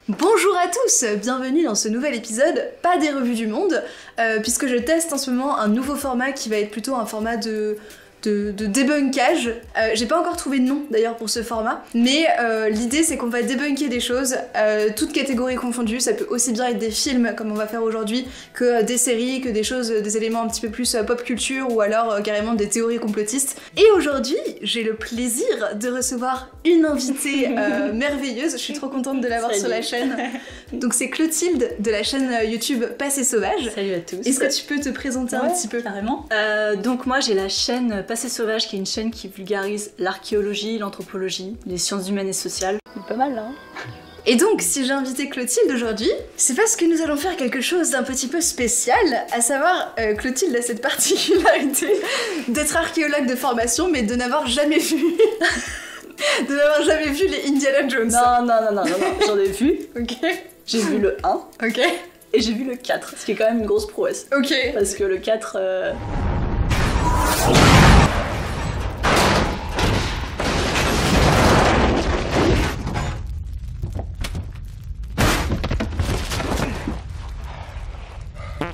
Bonjour à tous, bienvenue dans ce nouvel épisode, pas des revues du monde, puisque je teste en ce moment un nouveau format qui va être plutôt un format de débunkage. J'ai pas encore trouvé de nom d'ailleurs pour ce format, mais l'idée c'est qu'on va débunker des choses, toutes catégories confondues. Ça peut aussi bien être des films comme on va faire aujourd'hui, que des séries, que des choses, des éléments un petit peu plus pop culture ou alors carrément des théories complotistes. Et aujourd'hui, j'ai le plaisir de recevoir une invitée merveilleuse. Je suis trop contente de l'avoir sur la chaîne. Donc c'est Clotilde de la chaîne YouTube Passé Sauvage. Salut à tous. Est-ce que tu peux te présenter un petit peu? Carrément. Donc moi j'ai la chaîne Passé Sauvage qui est une chaîne qui vulgarise l'archéologie, l'anthropologie, les sciences humaines et sociales. C'est pas mal là hein. Et donc, si j'ai invité Clotilde aujourd'hui, c'est parce que nous allons faire quelque chose d'un petit peu spécial, à savoir, Clotilde a cette particularité d'être archéologue de formation, mais de n'avoir jamais vu... de n'avoir jamais vu les Indiana Jones. Non, j'en ai vu. Ok. J'ai vu le 1. Ok. Et j'ai vu le 4, ce qui est quand même une grosse prouesse. Ok. Parce que le 4...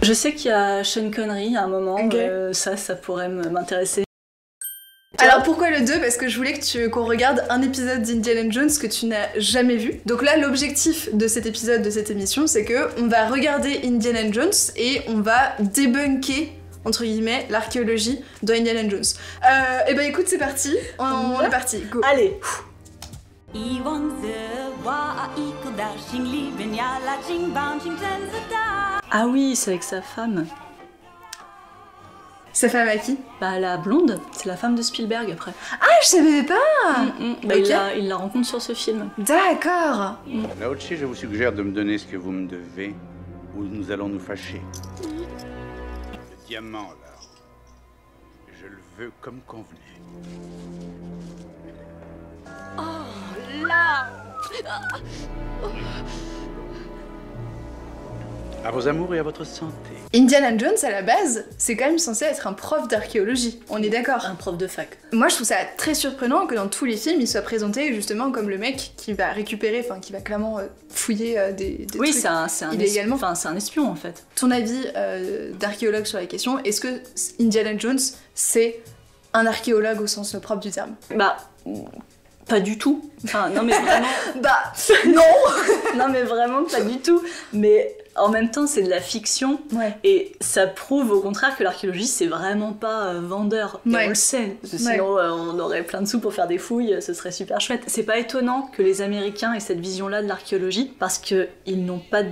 Je sais qu'il y a Sean Connery à un moment, okay. Ça pourrait m'intéresser. Alors pourquoi le 2? Parce que je voulais qu'on regarde un épisode d'Indiana Jones que tu n'as jamais vu. Donc là, l'objectif de cet épisode, de cette émission, c'est que on va regarder Indiana Jones et on va débunker, entre guillemets, l'archéologie de Indiana Jones. Et bah écoute, c'est parti, on est parti, go. Allez. Ah oui, c'est avec sa femme. Sa femme à qui? Bah la blonde, c'est la femme de Spielberg après. Ah, je savais pas. Bah, okay. Il la rencontre sur ce film. D'accord. Naochi, je vous suggère de me donner ce que vous me devez, ou nous allons nous fâcher. Le diamant, là, je le veux comme convenu. Oh, là. À vos amours et à votre santé. Indiana Jones, à la base, c'est quand même censé être un prof d'archéologie, on est d'accord? Un prof de fac. Moi, je trouve ça très surprenant que dans tous les films, il soit présenté justement comme le mec qui va récupérer, enfin qui va clairement fouiller des oui, trucs illégalement. Enfin, c'est un espion en fait. Ton avis d'archéologue sur la question, est-ce que Indiana Jones, c'est un archéologue au sens propre du terme? Bah... Pas du tout. Enfin, non mais vraiment... bah, non. Non mais vraiment pas du tout. Mais en même temps, c'est de la fiction. Ouais. Et ça prouve au contraire que l'archéologie, c'est vraiment pas vendeur. Et on le sait. Parce que sinon, on aurait plein de sous pour faire des fouilles, ce serait super chouette. C'est pas étonnant que les Américains aient cette vision-là de l'archéologie, parce qu'ils n'ont pas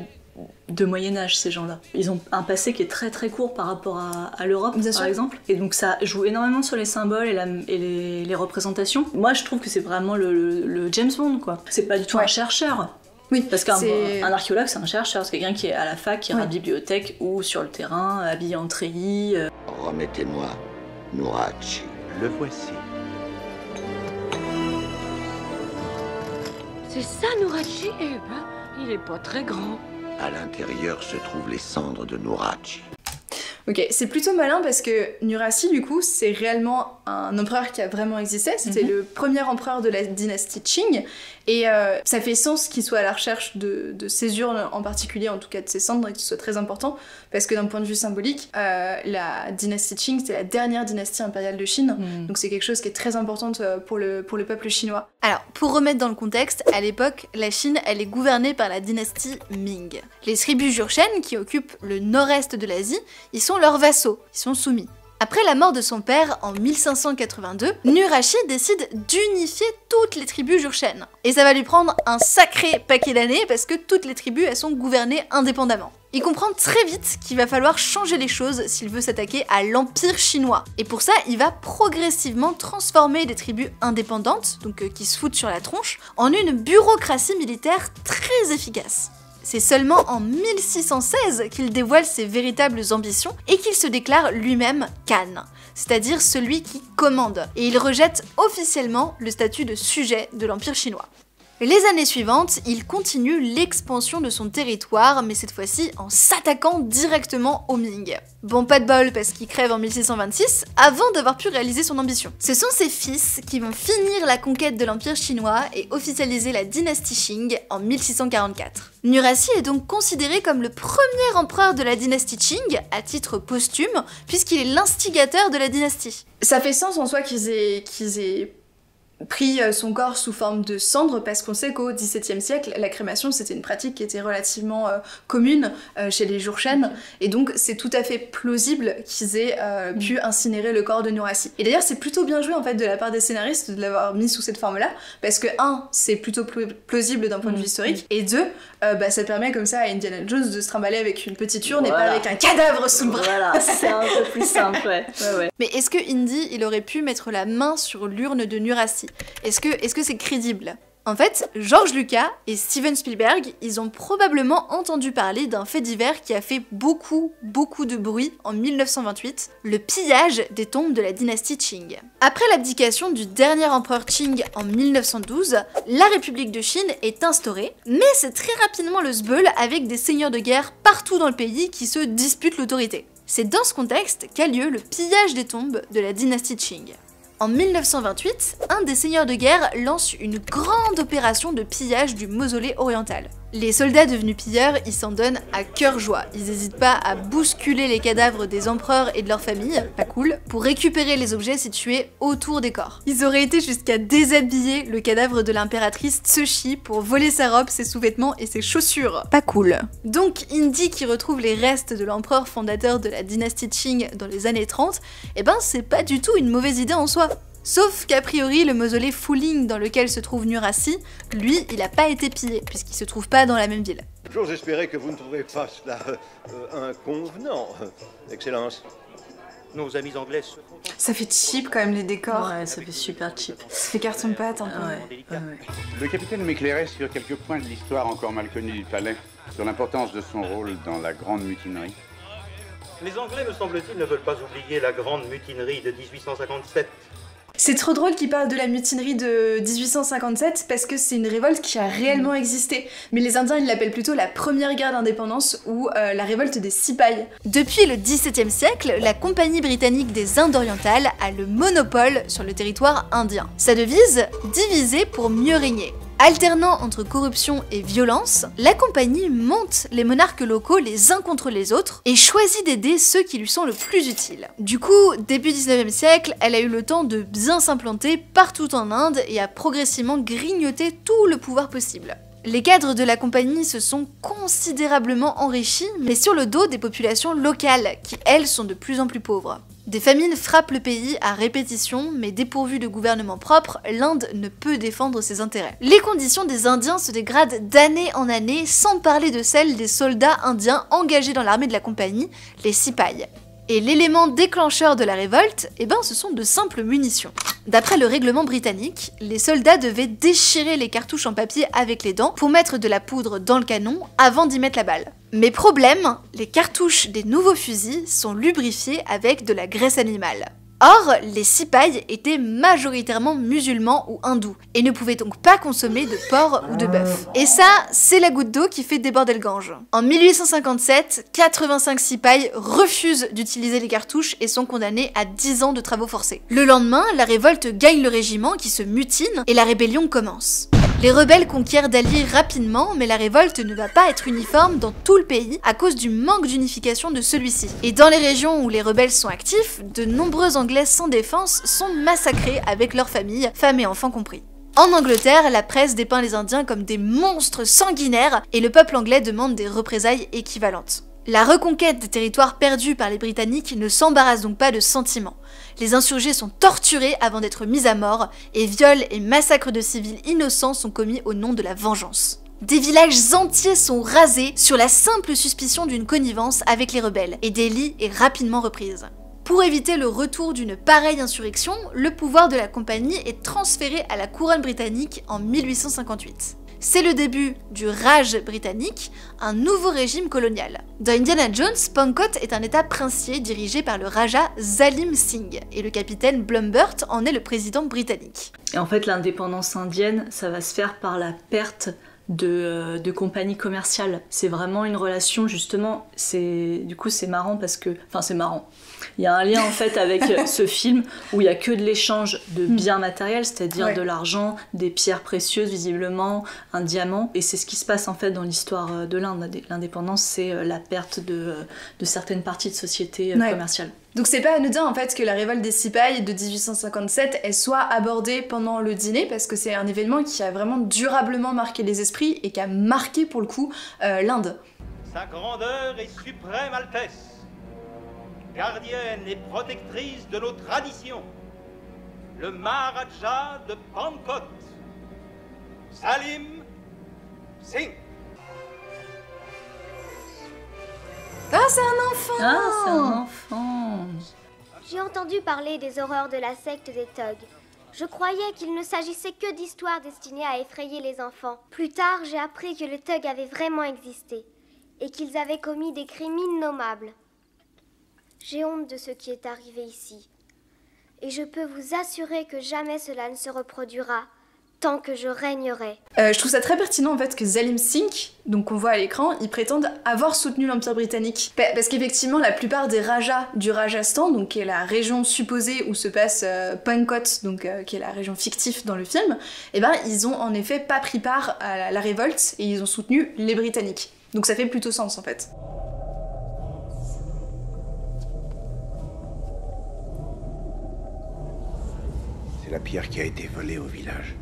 de Moyen-Âge, ces gens-là. Ils ont un passé qui est très très court par rapport à l'Europe, par exemple. Et donc ça joue énormément sur les symboles et les représentations. Moi, je trouve que c'est vraiment le James Bond, quoi. C'est pas du tout un chercheur. Oui, parce qu'un archéologue, c'est un chercheur. C'est quelqu'un qui est à la fac, qui est à la bibliothèque ou sur le terrain, habillé en treillis. Remettez-moi Nurachi. Le voici. C'est ça, Nurachi? Eh ben, il est pas très grand. À l'intérieur se trouvent les cendres de Nurachi. Ok, c'est plutôt malin parce que Nuraci, du coup, c'est réellement un empereur qui a vraiment existé. C'était le premier empereur de la dynastie Qing. Et ça fait sens qu'il soit à la recherche de ces urnes, en particulier, en tout cas de ces cendres, et que ce soit très important. Parce que d'un point de vue symbolique, la dynastie Qing, c'était la dernière dynastie impériale de Chine. Donc c'est quelque chose qui est très important pour le peuple chinois. Alors, pour remettre dans le contexte, à l'époque, la Chine, elle est gouvernée par la dynastie Ming. Les tribus Jurchen, qui occupent le nord-est de l'Asie, ils sont leurs vassaux, ils sont soumis. Après la mort de son père en 1582, Nuraci décide d'unifier toutes les tribus Jurchen. Et ça va lui prendre un sacré paquet d'années parce que toutes les tribus, elles sont gouvernées indépendamment. Il comprend très vite qu'il va falloir changer les choses s'il veut s'attaquer à l'empire chinois. Et pour ça, il va progressivement transformer des tribus indépendantes, donc qui se foutent sur la tronche, en une bureaucratie militaire très efficace. C'est seulement en 1616 qu'il dévoile ses véritables ambitions et qu'il se déclare lui-même Khan, c'est-à-dire celui qui commande, et il rejette officiellement le statut de sujet de l'Empire chinois. Les années suivantes, il continue l'expansion de son territoire, mais cette fois-ci en s'attaquant directement aux Ming. Bon, pas de bol parce qu'il crève en 1626 avant d'avoir pu réaliser son ambition. Ce sont ses fils qui vont finir la conquête de l'Empire chinois et officialiser la dynastie Qing en 1644. Nurhaci est donc considéré comme le premier empereur de la dynastie Qing à titre posthume, puisqu'il est l'instigateur de la dynastie. Ça fait sens en soi qu'ils aient pris son corps sous forme de cendre, parce qu'on sait qu'au XVIIe siècle, la crémation c'était une pratique qui était relativement commune chez les Jurchen, et donc c'est tout à fait plausible qu'ils aient pu incinérer le corps de Nurhaci. Et d'ailleurs c'est plutôt bien joué en fait de la part des scénaristes de l'avoir mis sous cette forme-là, parce que c'est plutôt plausible d'un point de vue historique, et deux, ça permet comme ça à Indiana Jones de se trimballer avec une petite urne et pas avec un cadavre sous le bras. Voilà, c'est un peu plus simple, ouais. Mais est-ce que Indy, il aurait pu mettre la main sur l'urne de Nurhaci? Est-ce que c'est crédible? En fait, George Lucas et Steven Spielberg, ils ont probablement entendu parler d'un fait divers qui a fait beaucoup de bruit en 1928, le pillage des tombes de la dynastie Qing. Après l'abdication du dernier empereur Qing en 1912, la République de Chine est instaurée, mais c'est très rapidement le sbeul avec des seigneurs de guerre partout dans le pays qui se disputent l'autorité. C'est dans ce contexte qu'a lieu le pillage des tombes de la dynastie Qing. En 1928, un des seigneurs de guerre lance une grande opération de pillage du mausolée oriental. Les soldats devenus pilleurs, ils s'en donnent à cœur joie. Ils n'hésitent pas à bousculer les cadavres des empereurs et de leurs familles, pas cool, pour récupérer les objets situés autour des corps. Ils auraient été jusqu'à déshabiller le cadavre de l'impératrice Cixi pour voler sa robe, ses sous-vêtements et ses chaussures. Pas cool. Donc Indy qui retrouve les restes de l'empereur fondateur de la dynastie Qing dans les années 30, c'est pas du tout une mauvaise idée en soi. Sauf qu'a priori, le mausolée Fuling dans lequel se trouve Nurhaci, lui, il a pas été pillé, puisqu'il se trouve pas dans la même ville. J'ose espérer que vous ne trouvez pas cela inconvenant, Excellence. Nos amis anglais se font... Ça fait cheap quand même les décors. Ouais, ça fait super cheap. Ça fait carton-pâte un peu. Ouais. Le capitaine m'éclairait sur quelques points de l'histoire encore mal connue du palais, sur l'importance de son rôle dans la grande mutinerie. Les Anglais, me semble-t-il, ne veulent pas oublier la grande mutinerie de 1857. C'est trop drôle qu'il parle de la mutinerie de 1857 parce que c'est une révolte qui a réellement existé. Mais les Indiens, ils l'appellent plutôt la première guerre d'indépendance ou la révolte des Cipayes. Depuis le XVIIe siècle, la Compagnie britannique des Indes orientales a le monopole sur le territoire indien. Sa devise, diviser pour mieux régner. Alternant entre corruption et violence, la compagnie monte les monarques locaux les uns contre les autres et choisit d'aider ceux qui lui sont le plus utiles. Du coup, début 19e siècle, elle a eu le temps de bien s'implanter partout en Inde et a progressivement grignoté tout le pouvoir possible. Les cadres de la compagnie se sont considérablement enrichis, mais sur le dos des populations locales, qui elles sont de plus en plus pauvres. Des famines frappent le pays à répétition, mais dépourvu de gouvernement propre, l'Inde ne peut défendre ses intérêts. Les conditions des Indiens se dégradent d'année en année, sans parler de celles des soldats indiens engagés dans l'armée de la compagnie, les Cipayes. Et l'élément déclencheur de la révolte, ce sont de simples munitions. D'après le règlement britannique, les soldats devaient déchirer les cartouches en papier avec les dents pour mettre de la poudre dans le canon avant d'y mettre la balle. Mais problème, les cartouches des nouveaux fusils sont lubrifiées avec de la graisse animale. Or, les Cipayes étaient majoritairement musulmans ou hindous, et ne pouvaient donc pas consommer de porc ou de bœuf. Et ça, c'est la goutte d'eau qui fait déborder le Gange. En 1857, 85 Cipayes refusent d'utiliser les cartouches et sont condamnés à 10 ans de travaux forcés. Le lendemain, la révolte gagne le régiment qui se mutine, et la rébellion commence. Les rebelles conquièrent Delhi rapidement, mais la révolte ne va pas être uniforme dans tout le pays à cause du manque d'unification de celui-ci. Et dans les régions où les rebelles sont actifs, de nombreux Anglais sans défense sont massacrés avec leurs familles, femmes et enfants compris. En Angleterre, la presse dépeint les Indiens comme des monstres sanguinaires et le peuple anglais demande des représailles équivalentes. La reconquête des territoires perdus par les Britanniques ne s'embarrasse donc pas de sentiments. Les insurgés sont torturés avant d'être mis à mort, et viols et massacres de civils innocents sont commis au nom de la vengeance. Des villages entiers sont rasés sur la simple suspicion d'une connivence avec les rebelles, et Delhi est rapidement reprise. Pour éviter le retour d'une pareille insurrection, le pouvoir de la compagnie est transféré à la couronne britannique en 1858. c'est le début du Raj britannique, un nouveau régime colonial. Dans Indiana Jones, Pankot est un état princier dirigé par le Raja Zalim Singh, et le capitaine Blumbert en est le président britannique. Et en fait, l'indépendance indienne, ça va se faire par la perte de compagnies commerciales. C'est vraiment une relation, justement, du coup c'est marrant parce que... Enfin c'est marrant. Il y a un lien en fait avec ce film où il n'y a que de l'échange de biens matériels, c'est-à-dire de l'argent, des pierres précieuses visiblement, un diamant. Et c'est ce qui se passe en fait dans l'histoire de l'Inde. L'indépendance, c'est la perte de certaines parties de sociétés commerciales. Donc c'est pas anodin en fait que la révolte des Sipahs de 1857 elle soit abordée pendant le dîner, parce que c'est un événement qui a vraiment durablement marqué les esprits et qui a marqué pour le coup l'Inde. Sa grandeur et suprême Altesse, gardienne et protectrice de nos traditions, le Maharaja de Pankot, Zalim Singh. Ah, c'est un enfant! Ah, c'est un enfant! J'ai entendu parler des horreurs de la secte des Thugs. Je croyais qu'il ne s'agissait que d'histoires destinées à effrayer les enfants. Plus tard, j'ai appris que les Thugs avaient vraiment existé et qu'ils avaient commis des crimes innommables. J'ai honte de ce qui est arrivé ici. Et je peux vous assurer que jamais cela ne se reproduira tant que je régnerai. Je trouve ça très pertinent en fait que Zalim Singh, donc qu'on voit à l'écran, ils prétendent avoir soutenu l'Empire britannique. Parce qu'effectivement, la plupart des Rajas du Rajasthan, donc qui est la région supposée où se passe Pankot, donc qui est la région fictive dans le film, eh ben ils ont en effet pas pris part à la révolte et ils ont soutenu les Britanniques. Donc ça fait plutôt sens en fait. C'est la pierre qui a été volée au village.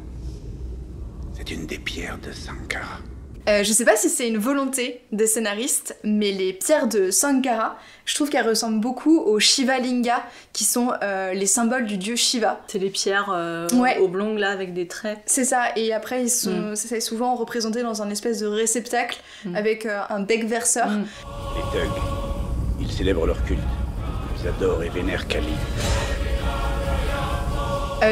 C'est une des pierres de Sankara. Je sais pas si c'est une volonté des scénaristes, mais les pierres de Sankara, je trouve qu'elles ressemblent beaucoup aux Shiva Linga, qui sont les symboles du dieu Shiva. C'est les pierres oblongues là avec des traits. C'est ça, et après ils sont c'est souvent représenté dans un espèce de réceptacle avec un bec verseur. Les Thugs, ils célèbrent leur culte. Ils adorent et vénèrent Kali.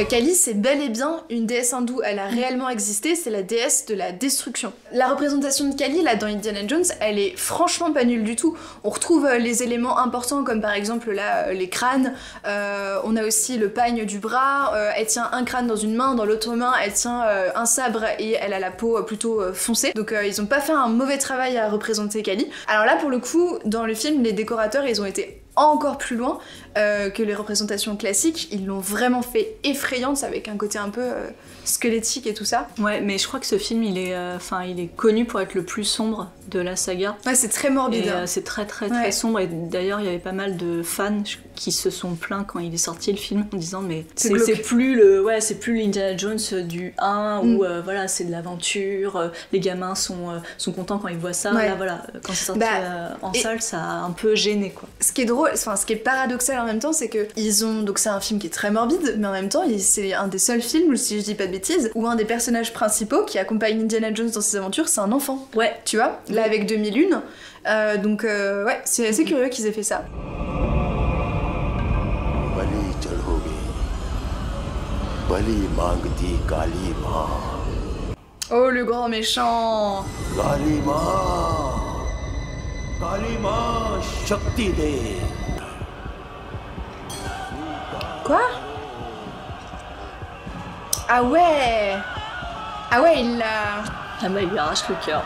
Kali, c'est bel et bien une déesse hindoue, elle a réellement existé, c'est la déesse de la destruction. La représentation de Kali, là, dans Indiana Jones, elle est franchement pas nulle du tout. On retrouve les éléments importants, comme par exemple là, les crânes, on a aussi le pagne du bras, elle tient un crâne dans une main, dans l'autre main, elle tient un sabre et elle a la peau plutôt foncée. Donc ils ont pas fait un mauvais travail à représenter Kali. Alors là, pour le coup, dans le film, les décorateurs, ils ont été encore plus loin que les représentations classiques, ils l'ont vraiment fait effrayante avec un côté un peu squelettique et tout ça. Ouais, mais je crois que ce film il est connu pour être le plus sombre de la saga. Ouais, c'est très morbide. C'est très sombre, et d'ailleurs il y avait pas mal de fans qui se sont plaints quand il est sorti le film en disant mais c'est plus l'Indiana Jones du 1 où voilà, c'est de l'aventure, les gamins sont contents quand ils voient ça. Là voilà, quand c'est sorti en salle, ça a un peu gêné quoi. Ce qui est drôle, ce qui est paradoxal en même temps, c'est que donc c'est un film qui est très morbide, mais en même temps c'est un des seuls films, si je dis pas de bêtises, où un des personnages principaux qui accompagne Indiana Jones dans ses aventures, c'est un enfant. Ouais. Tu vois, là avec 2001. Donc ouais, c'est assez curieux qu'ils aient fait ça. Oh le grand méchant. Quoi? Ah ouais! Ah ouais, il l'a... Ah bah il lui arrache le cœur.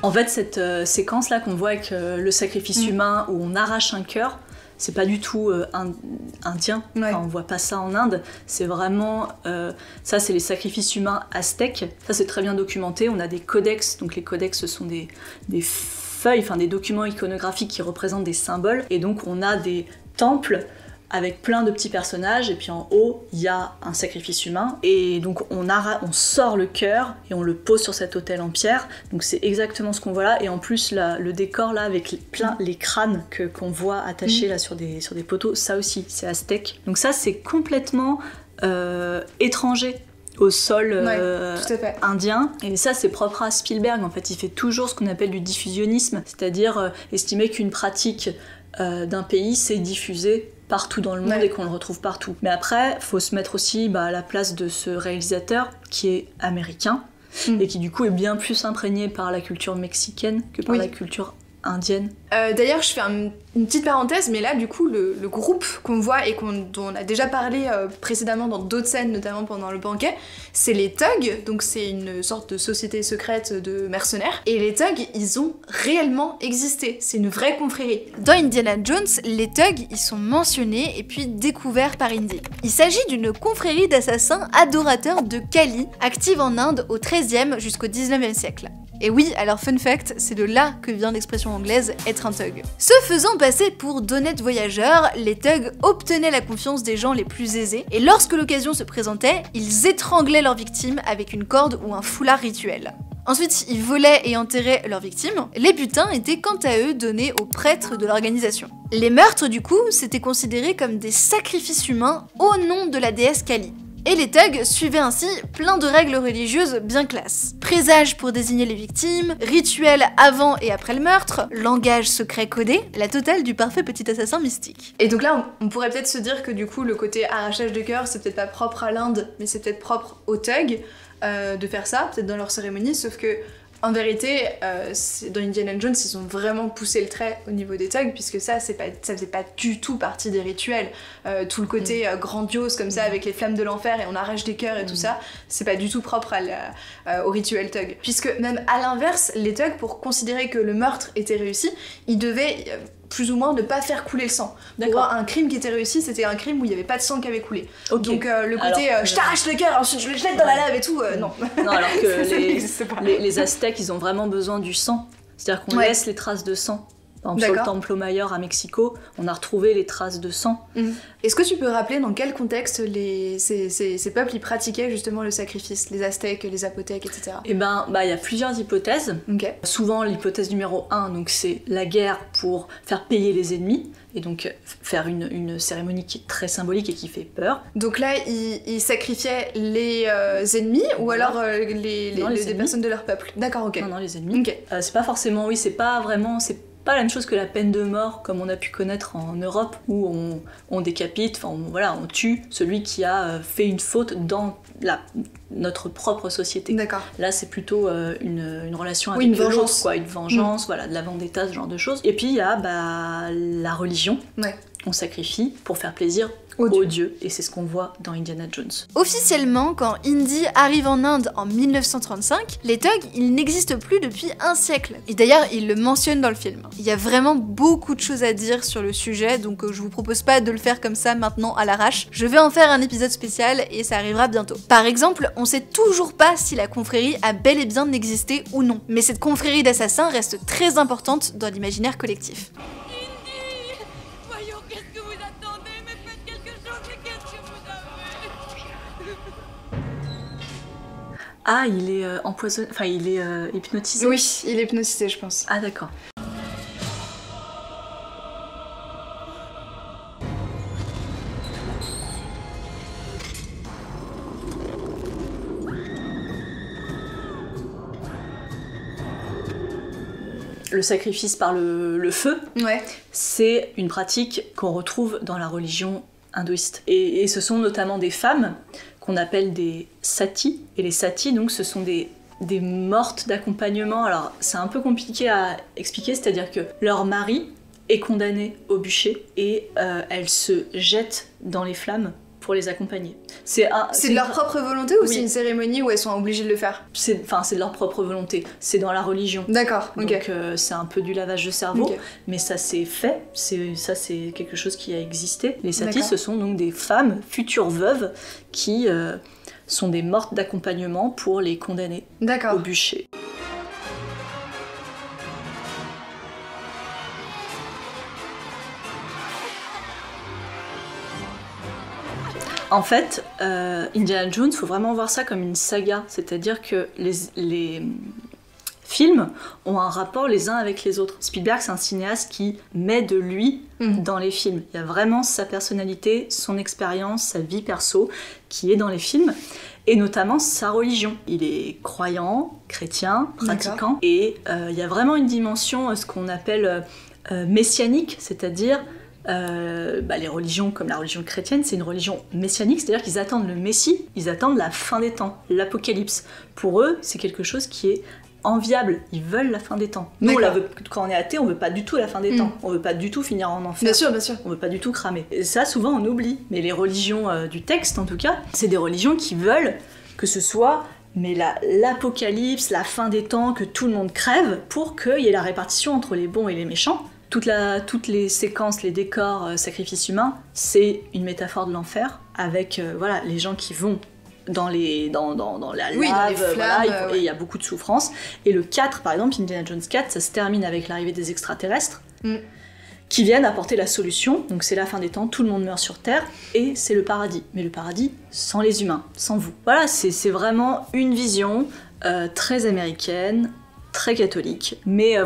En fait, cette séquence-là qu'on voit avec le sacrifice humain où on arrache un cœur, c'est pas du tout indien. Enfin, on voit pas ça en Inde. C'est vraiment... ça, c'est les sacrifices humains aztèques. Ça, c'est très bien documenté. On a des codex. Donc les codex, ce sont des feuilles, enfin des documents iconographiques qui représentent des symboles. Et donc, on a des temples avec plein de petits personnages, et puis en haut, il y a un sacrifice humain, et donc on sort le cœur, et on le pose sur cet autel en pierre, donc c'est exactement ce qu'on voit là, et en plus le décor là, avec les crânes qu'on voit attachés là sur des poteaux, ça aussi, c'est aztèque. Donc ça, c'est complètement étranger au sol indien, et ça c'est propre à Spielberg en fait. Il fait toujours ce qu'on appelle du diffusionnisme, c'est-à-dire estimer qu'une pratique d'un pays c'est diffusé partout dans le monde et qu'on le retrouve partout. Mais après, faut se mettre aussi à la place de ce réalisateur qui est américain et qui du coup est bien plus imprégné par la culture mexicaine que par la culture indienne. D'ailleurs, je fais une petite parenthèse, mais là, du coup, le groupe qu'on voit et dont on a déjà parlé précédemment dans d'autres scènes, notamment pendant le banquet, c'est les Thugs, donc c'est une sorte de société secrète de mercenaires. Et les Thugs, ils ont réellement existé, c'est une vraie confrérie. Dans Indiana Jones, les Thugs, ils sont mentionnés et puis découverts par Indy. Il s'agit d'une confrérie d'assassins adorateurs de Kali, active en Inde au XIIIe jusqu'au XIXe siècle. Et oui, alors fun fact, c'est de là que vient l'expression anglaise être un thug. Se faisant passer pour d'honnêtes voyageurs, les thugs obtenaient la confiance des gens les plus aisés, et lorsque l'occasion se présentait, ils étranglaient leurs victimes avec une corde ou un foulard rituel. Ensuite, ils volaient et enterraient leurs victimes. Les butins étaient quant à eux donnés aux prêtres de l'organisation. Les meurtres, du coup, s'étaient considérés comme des sacrifices humains au nom de la déesse Kali. Et les thugs suivaient ainsi plein de règles religieuses bien classes. Présage pour désigner les victimes, rituels avant et après le meurtre, langage secret codé, la totale du parfait petit assassin mystique. Et donc là, on pourrait peut-être se dire que du coup, le côté arrachage de cœur, c'est peut-être pas propre à l'Inde, mais c'est peut-être propre aux thugs de faire ça, peut-être dans leur cérémonie, sauf que en vérité, dans Indiana Jones, ils ont vraiment poussé le trait au niveau des thugs, puisque ça faisait pas du tout partie des rituels. Tout le côté grandiose comme ça, avec les flammes de l'enfer et on arrache des cœurs et tout ça, c'est pas du tout propre au rituel thug. Puisque même à l'inverse, les thugs, pour considérer que le meurtre était réussi, ils devaient plus ou moins ne pas faire couler le sang. Pour un crime qui était réussi, c'était un crime où il n'y avait pas de sang qui avait coulé. Donc le côté je t'arrache le cœur, ensuite je le jette dans la lave et tout, non. Non, alors que les Aztèques, ils ont vraiment besoin du sang. C'est-à-dire qu'on laisse les traces de sang. Par exemple, sur le Templo Mayor à Mexico, on a retrouvé les traces de sang. Est-ce que tu peux rappeler dans quel contexte ces peuples ils pratiquaient justement le sacrifice, les Aztèques, les Zapotèques, etc. Eh ben, il y a plusieurs hypothèses. Souvent, l'hypothèse numéro 1, donc, c'est la guerre pour faire payer les ennemis, et donc faire une cérémonie qui est très symbolique et qui fait peur. Donc là, ils sacrifiaient les ennemis ou alors des personnes de leur peuple. D'accord, ok. Non, les ennemis. C'est pas forcément, c'est pas vraiment... pas la même chose que la peine de mort comme on a pu connaître en Europe où on décapite, on tue celui qui a fait une faute dans notre propre société. D'accord. Là c'est plutôt une relation avec l'autre, une vengeance, de la vendetta, ce genre de choses. Et puis il y a la religion. On sacrifie pour faire plaisir aux dieux, et c'est ce qu'on voit dans Indiana Jones. Officiellement, quand Indy arrive en Inde en 1935, les thugs, ils n'existent plus depuis un siècle. Et d'ailleurs, il le mentionne dans le film. Il y a vraiment beaucoup de choses à dire sur le sujet, donc je vous propose pas de le faire comme ça maintenant à l'arrache. Je vais en faire un épisode spécial et ça arrivera bientôt. Par exemple, on sait toujours pas si la confrérie a bel et bien existé ou non. Mais cette confrérie d'assassins reste très importante dans l'imaginaire collectif. Ah, il est empoisonné, il est hypnotisé. Oui, il est hypnotisé, je pense. Ah, d'accord. Le sacrifice par le feu, c'est une pratique qu'on retrouve dans la religion hindouiste. Et ce sont notamment des femmes qu'on appelle des satis. Et les satis, donc, ce sont des mortes d'accompagnement. Alors, c'est un peu compliqué à expliquer, c'est-à-dire que leur mari est condamné au bûcher et elles se jettent dans les flammes pour les accompagner. C'est de leur propre volonté ou c'est une cérémonie où elles sont obligées de le faire? C'est de leur propre volonté. C'est dans la religion. D'accord, ok. Donc c'est un peu du lavage de cerveau, mais ça c'est fait. C'est quelque chose qui a existé. Les satis, ce sont donc des femmes futures veuves qui sont des mortes d'accompagnement pour les condamner au bûcher. En fait, Indiana Jones, faut vraiment voir ça comme une saga, c'est-à-dire que les films ont un rapport les uns avec les autres. Spielberg, c'est un cinéaste qui met de lui dans les films. Il y a vraiment sa personnalité, son expérience, sa vie perso qui est dans les films, et notamment sa religion. Il est croyant, chrétien, pratiquant, et il y a vraiment une dimension, ce qu'on appelle messianique, c'est-à-dire les religions comme la religion chrétienne, c'est une religion messianique, c'est-à-dire qu'ils attendent le Messie, ils attendent la fin des temps, l'apocalypse. Pour eux, c'est quelque chose qui est enviable, ils veulent la fin des temps. Nous, quand on est athée, on veut pas du tout la fin des temps, on veut pas du tout finir en enfer. Bien sûr, bien sûr. On veut pas du tout cramer. Et ça, souvent, on oublie. Mais les religions du texte, en tout cas, c'est des religions qui veulent que ce soit l'apocalypse, la fin des temps, que tout le monde crève pour qu'il y ait la répartition entre les bons et les méchants. Toutes les séquences, les décors, sacrifices humains, c'est une métaphore de l'enfer, avec les gens qui vont dans la lave, dans les flammes, et il y a beaucoup de souffrance. Et le 4, par exemple, Indiana Jones 4, ça se termine avec l'arrivée des extraterrestres, qui viennent apporter la solution. Donc c'est la fin des temps, tout le monde meurt sur Terre, et c'est le paradis. Mais le paradis sans les humains, sans vous. Voilà, c'est vraiment une vision très américaine, très catholique, mais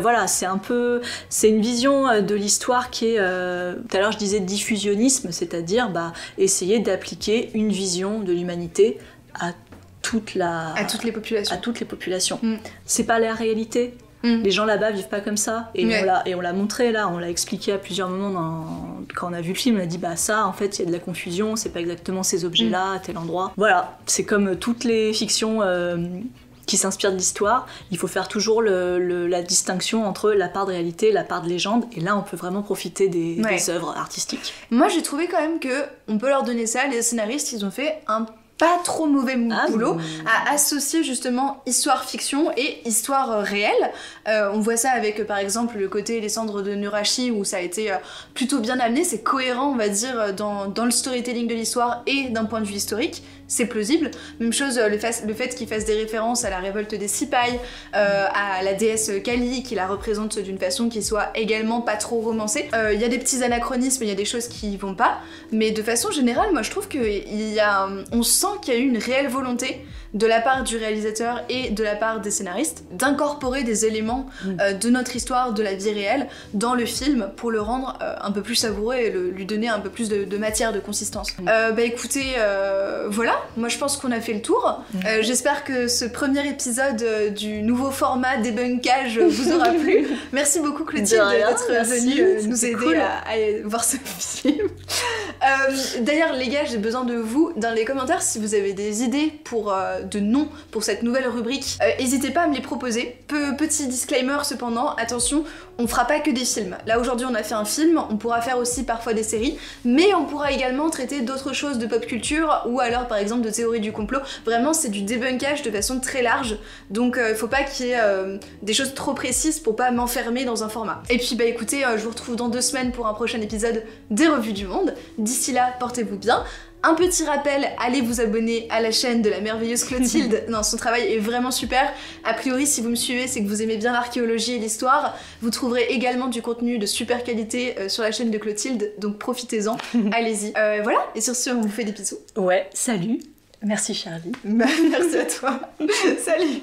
c'est une vision de l'histoire qui est, tout à l'heure je disais diffusionnisme, c'est-à-dire essayer d'appliquer une vision de l'humanité à toutes les populations. C'est pas la réalité. Les gens là-bas vivent pas comme ça, et on l'a montré là, on l'a expliqué à plusieurs moments quand on a vu le film, on a dit ça en fait il y a de la confusion, c'est pas exactement ces objets-là à tel endroit. Voilà, c'est comme toutes les fictions qui s'inspire de l'histoire, il faut faire toujours la distinction entre la part de réalité et la part de légende, et là on peut vraiment profiter des œuvres artistiques. Moi j'ai trouvé quand même que on peut leur donner ça, les scénaristes ils ont fait un pas trop mauvais boulot à associer justement histoire-fiction et histoire réelle. On voit ça avec par exemple le côté Les Cendres de Nurashi où ça a été plutôt bien amené, c'est cohérent on va dire dans le storytelling de l'histoire et d'un point de vue historique, c'est plausible. Même chose le fait qu'ils fassent des références à la révolte des Sipais, à la déesse Kali qui la représente d'une façon qui soit également pas trop romancée. Il y a des petits anachronismes, il y a des choses qui vont pas, mais de façon générale moi je trouve on sent qu'il y a eu une réelle volonté de la part du réalisateur et de la part des scénaristes d'incorporer des éléments de notre histoire, de la vie réelle dans le film pour le rendre un peu plus savoureux et lui donner un peu plus de matière, de consistance. Écoutez, voilà, moi je pense qu'on a fait le tour. J'espère que ce premier épisode du nouveau format débunkage vous aura plu. Merci beaucoup Clotilde d'être venue nous aider à voir ce film. D'ailleurs les gars, j'ai besoin de vous dans les commentaires si vous avez des idées de noms pour cette nouvelle rubrique. N'hésitez pas à me les proposer. Petit disclaimer cependant, attention, on fera pas que des films. Là aujourd'hui on a fait un film, on pourra faire aussi parfois des séries, mais on pourra également traiter d'autres choses de pop culture ou alors par exemple de théorie du complot. Vraiment c'est du débunkage de façon très large, donc faut pas qu'il y ait des choses trop précises pour pas m'enfermer dans un format. Et puis écoutez, je vous retrouve dans 2 semaines pour un prochain épisode des Revues du Monde. D'ici là, portez-vous bien. Un petit rappel, allez vous abonner à la chaîne de la merveilleuse Clotilde. Non, son travail est vraiment super. A priori, si vous me suivez, c'est que vous aimez bien l'archéologie et l'histoire. Vous trouverez également du contenu de super qualité sur la chaîne de Clotilde, donc profitez-en. Allez-y. Voilà, et sur ce, on vous fait des bisous. Ouais, salut. Merci Charlie. Merci à toi. Salut.